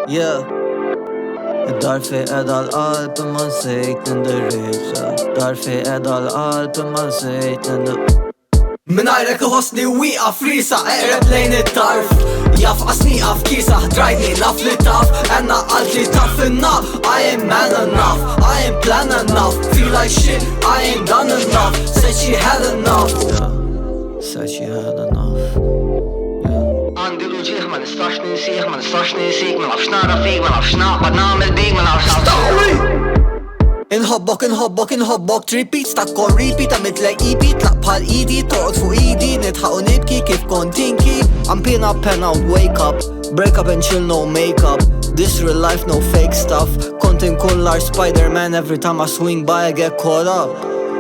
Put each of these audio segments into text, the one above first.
Yeah. id-dar fejn qeda l-qalb imma nsejt l-indirizz. id-dar fejn qeda l-qalb imma nsejt l-indirizz. Minajrek inhosni Wieqaf riesaq eqreb lejn it-tarf. Jafqas nieqaf kiesah drajtni naf li taf. Għanna qaltli taf in-naf. I ain't man enough, I ain't plan enough. Feel like shit, I ain't done enough. Said she had enough. Said she had enough. Andi l-ugih ma nistax ninsieh, ma nistax ninsiek, ma nafx nara fik, ma nafx naqbad nagħmel bik, ma nafx Inħobbok tripit stakkon repeat għamilt lej ipi tlaq bħal idi toqgħod fuq idi nitħaq u nibki kif kont tinki. I'm pin up pen out wake up break up and chill no makeup. This real life no fake stuff. Kont inkun lar Spider-Man every time I swing by I get caught up.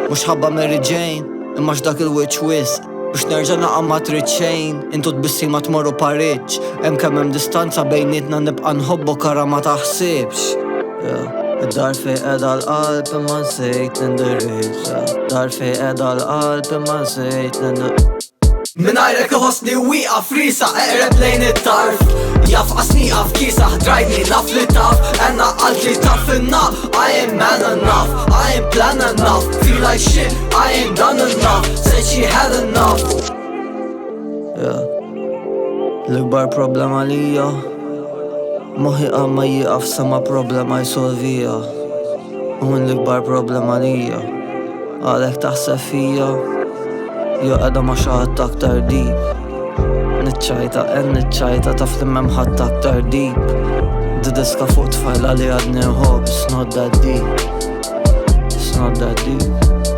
Mux ħabba Mary Jane imma x'dak il-witch wis biex nerġa' naqa' ma trid xejn. Intu tbissi ma tmorru Pariġġ hemm kemm hemm distanza bejnietna nibqa' nħobbok ara ma taħsibx. id-dar fejn qeda l-qalb imma nsejt l-indirizz. id-dar fejn qeda l-qalb imma nsejt l-indirizz. Minajrek inhosni Wieqaf riesaq eqreb lejn it-tarf. Jafqas nieqaf kiesah drajtni naf li taf. Għanna qaltli taf in-naf. I ain't man enough, I ain't plan enough. Feel like shit, I ain't done enough. Said she had enough. L-ikbar problema lija moħi ma jieqaf sama problema jsolvija. U l-ikbar problema lija għalek taħseb fija jo qeda ma xi ħadd aktar deep. Niċċajta taf li m'hemm ħadd aktar deep. Didiska fuq tfajla li għadni nħobb. It's not that deep. It's not that deep.